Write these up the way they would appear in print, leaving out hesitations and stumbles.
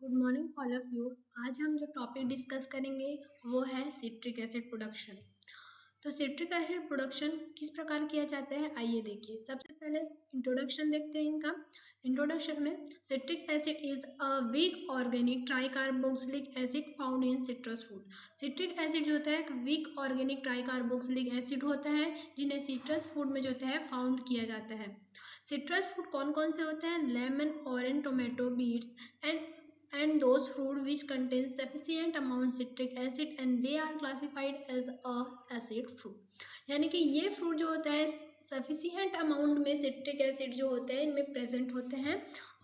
Good morning all of you. आज हम जो टॉपिक डिस्कस करेंगे वो है सिट्रिक एसिड प्रोडक्शन। तो सिट्रिक एसिड प्रोडक्शन किस प्रकार किया जाता है, आइए देखिए। सबसे पहले इंट्रोडक्शन देखते हैं इनका। इंट्रोडक्शन में citric acid is a weak organic tricarboxylic acid found in citrus food. Citric acid जो होता है एक वीक ऑर्गेनिक ट्राइकार्बोक्सिलिक एसिड होता है जिन्हें सिट्रस फूड में जो होता है फाउंड किया जाता है। सिट्रस फूड कौन कौन से होते हैं? Lemon, orange, tomato, beets and those fruit which contain sufficient amount citric acid and they are classified as a acid fruit। यानी कि ये फ्रूट जो होता है सफिशिएंट अमाउंट में सिट्रिक एसिड जो होते हैं इनमें प्रेजेंट होते हैं।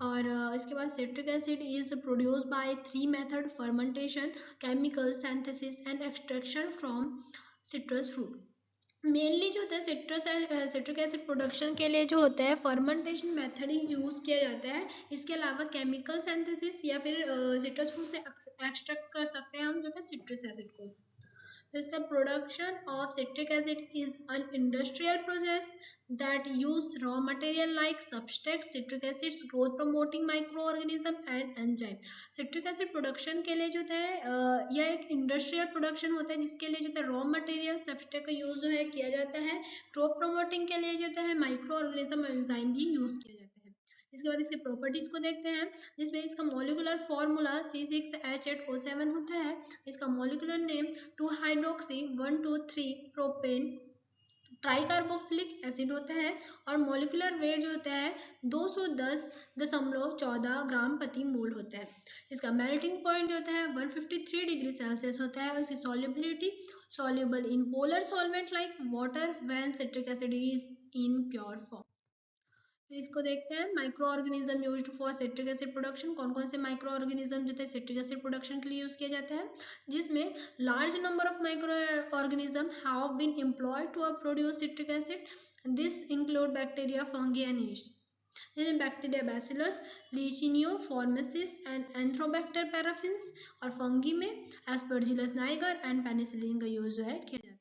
और इसके बाद citric acid is produce by three method: fermentation, chemical synthesis and extraction from citrus fruit. Mainly जो होता है सिट्रिक एसिड प्रोडक्शन के लिए जो होता है फर्मेंटेशन मेथड ही यूज किया जाता है। इसके अलावा केमिकल सिंथेसिस या फिर सिट्रस फ्रूट से एक्सट्रैक्ट कर सकते हैं हम जो है सिट्रस एसिड को। इसका production of citric acid is an industrial process that use raw material like substrates, citric acids, growth promoting microorganism and enzyme। Citric acid production के लिए जो है यह एक इंडस्ट्रियल प्रोडक्शन होता है जिसके लिए जो है रॉ मटेरियल सबस्ट्रेट का यूज जो है किया जाता है। ग्रोथ प्रमोटिंग के लिए जो है माइक्रो ऑर्गेनिज्म एंजाइम भी यूज किया जाता है। इसके बाद इसके प्रॉपर्टीज को देखते हैं जिसमें इसका मॉलिक्यूलर फॉर्मूला C6H8O7 होता है। इसका molecular name 2 hydroxy 1,2,3 propane tricarboxylic acid होता है और मॉलिक्यूलर वेट जो होता है 210.14 ग्राम प्रति मोल होता है। इसका मेल्टिंग पॉइंट जो होता है 153 डिग्री सेल्सियस होता है और इसकी solubility soluble in polar solvent like water when citric acid is in pure form। फिर इसको देखते हैं micro organism used for citric acid production. कौन कौन से माइक्रो ऑर्गेनिज्म जो है सिट्रिक एसिड प्रोडक्शन के लिए यूज किया जाता है, जिसमें large number of microorganism have been employed to produce citric acid. This include bacteria, fungi and yeast. जैसे bacteria bacillus, licheniformis and arthrobacter paraffins और फंगी में एस्परजिलस नाइगर एंड पेनिसिलिन का use जो है किया जाता है।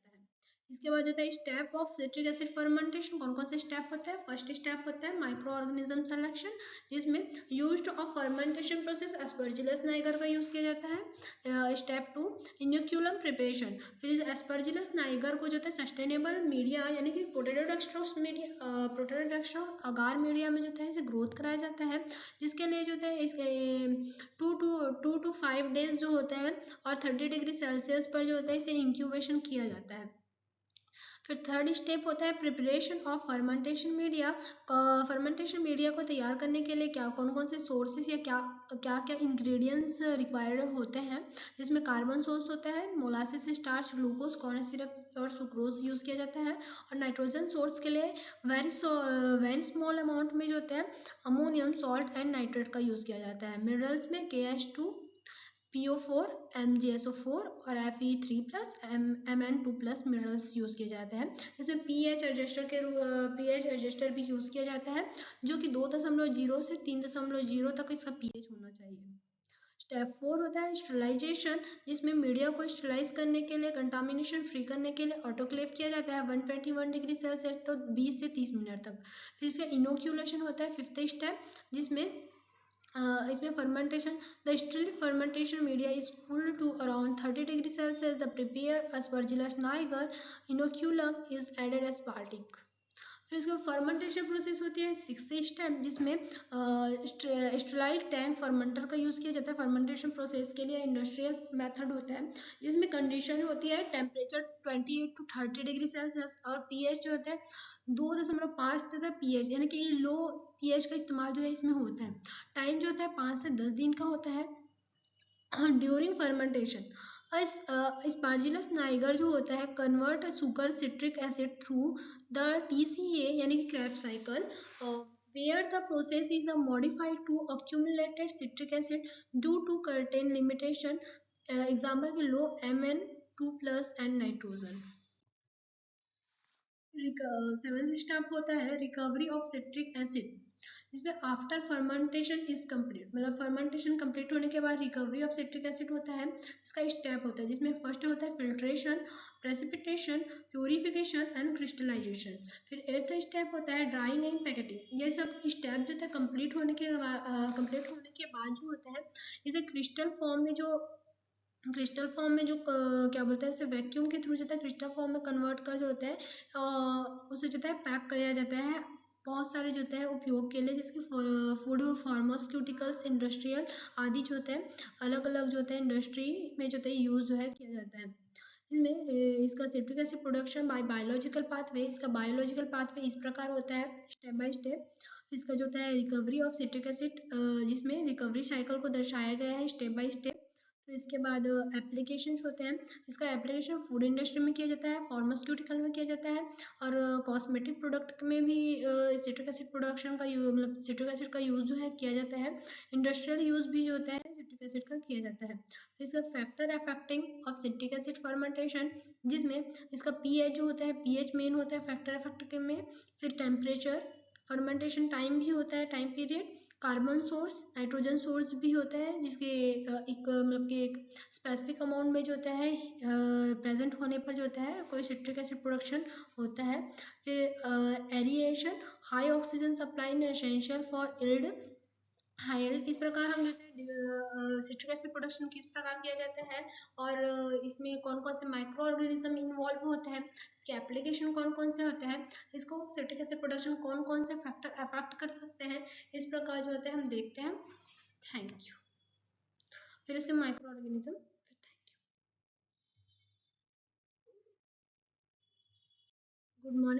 इसके बाद होता है step of citric acid fermentation. कौन कौन से स्टेप होता है? फर्स्ट स्टेप होता है माइक्रो ऑर्गेनिज्म सिलेक्शन जिसमें used of fermentation process Aspergillus Niger का यूज किया जाता है। Step 2 inoculum preparation. फिर एस्परजिलस नाइगर को जो है सस्टेनेबल मीडिया यानी कि प्रोटेरोडेक्स्ट्रोस अगार मीडिया में जो है इसे ग्रोथ कराया जाता है जिसके लिए जो है इसके 2 to 5 डेज जो होता है और 30 डिग्री सेल्सियस पर जो होता है इसे इंक्यूबेशन किया जाता है। फिर थर्ड स्टेप होता है preparation of fermentation media. Fermentation media को तैयार करने के लिए क्या कौन कौन से सोर्सेस या क्या क्या क्या इंग्रेडिएंट्स रिक्वायर्ड होते हैं, जिसमें कार्बन सोर्स होता है, molasses, starch, glucose, corn syrup और सुक्रोज यूज किया जाता है। और नाइट्रोजन सोर्स के लिए वेरी स्मॉल अमाउंट में जो होता है अमोनियम सॉल्ट एंड नाइट्रेट का यूज किया जाता है। मिनरल्स में KH2, PO4, MgSO4 और Fe3+ Mn2+ मिनरल्स यूज किए जाते हैं। इसमें पीएच एडजस्टर भी यूज किया जाता है जो कि 2.0 से 3.0 तक इसका पीएच होना चाहिए। स्टेप 4 होता है स्टरलाइजेशन जिसमें मीडिया को स्टरलाइज करने के लिए कंटामिनेशन फ्री करने के लिए ऑटोक्लेव किया जाता है 121 डिग्री सेल्सियस तो 20 से 30 मिनट तक। फिर इसका इनोक्यूलेशन होता है फिफ्थ स्टेप जिसमें इसमें fermentation the still fermentation media is cool to around 30 degree celsius the prepare aspergillus niger inoculum is added as particle। फिर उसके फर्मेंटेशन प्रोसेस होती है सिक्स स्टेप जिसमें स्टेलाइट टैंक फर्मेंटर का यूज़ किया जाता है। फर्मेंटेशन प्रोसेस के लिए इंडस्ट्रियल मेथड होता है जिसमें कंडीशन होती है टेम्परेचर 28 to 30 डिग्री सेल्सियस और पीएच जो होता है 2.5 तथा पीएच यानी कि लो पीएच का इस्तेमाल जो है इसमें होता है। टाइम जो होता है 5 से 10 दिन का होता है। ड्यूरिंग फर्मेंटेशन स्पार्जिलस नाइगर जो होता है convert sugar citric acid through the TCA यानी कि Krebs cycle where the process is modified to accumulated citric acid due to certain limitation, example low Mn2+ and nitrogen। Seventh step होता है recovery of citric acid, इसमें after fermentation is complete, मतलब fermentation complete होने के बाद recovery of citric acid होता है, इसका स्टेप होता है जिसमें फर्स्ट होता है filtration, precipitation, purification and crystallisation. फिर एट्थ स्टेप होता है ड्राइंग एंड पैकेटिंग। ये सब स्टेप जो था कंप्लीट होने के बाद जो होता है इसे क्रिस्टल फॉर्म में जो क्या बोलते हैं उसे वैक्यूम के थ्रू जो है क्रिस्टल फॉर्म में कन्वर्ट कर जो होता है उसे जो है पैक किया जाता है बहुत सारे जो होते हैं उपयोग के लिए, जिसके फूड फार्मास्यूटिकल्स इंडस्ट्रियल आदि जो होते हैं अलग अलग जो होते हैं इंडस्ट्री में जो होता है यूज जो है किया जाता है। इसमें इसका citric acid production by biological pathway, इसका बायोलॉजिकल पाथवे इस प्रकार होता है स्टेप बाय स्टेप। इसका जो होता है रिकवरी ऑफ सिट्रिक एसिड, जिसमें रिकवरी साइकिल को दर्शाया गया है स्टेप बाय स्टेप। फिर इसके बाद एप्लीकेशंस होते हैं, इसका एप्लीकेशन फूड इंडस्ट्री में किया जाता है, फार्मास्यूटिकल में किया जाता है और कॉस्मेटिक प्रोडक्ट में भी सिट्रिक एसिड प्रोडक्शन का मतलब सिट्रिक एसिड का यूज़ जो है किया जाता है। इंडस्ट्रियल यूज़ भी जो होता है सिट्रिक एसिड का किया जाता है। फिर इसका factor affecting of citric acid fermentation, जिसमें इसका पीएच जो होता है, पीएच मेन होता है फैक्टर अफेक्टिंग में। फिर टेम्परेचर, फर्मेंटेशन टाइम भी होता है, time period, carbon source, nitrogen source भी होता है जिसके एक मतलब कि एक स्पेसिफिक अमाउंट में जो होता है प्रेजेंट होने पर जो होता है कोई सिट्रिक एसिड प्रोडक्शन होता है। फिर aeration, high oxygen supply essential for yield high, इस प्रकार हम जो है सिट्रिक एसिड प्रोडक्शन किस प्रकार किया जाता है और इसमें कौन कौन से माइक्रो ऑर्गेनिज्म इन्वॉल्व होते हैं, इसके एप्लीकेशन कौन कौन से होते हैं, इसको सिट्रिक एसिड प्रोडक्शन कौन कौन से फैक्टर अफेक्ट कर सकते हैं, इस प्रकार जो होते हैं हम देखते हैं। Thank you. फिर इसके माइक्रो ऑर्गेनिज्म। Good morning.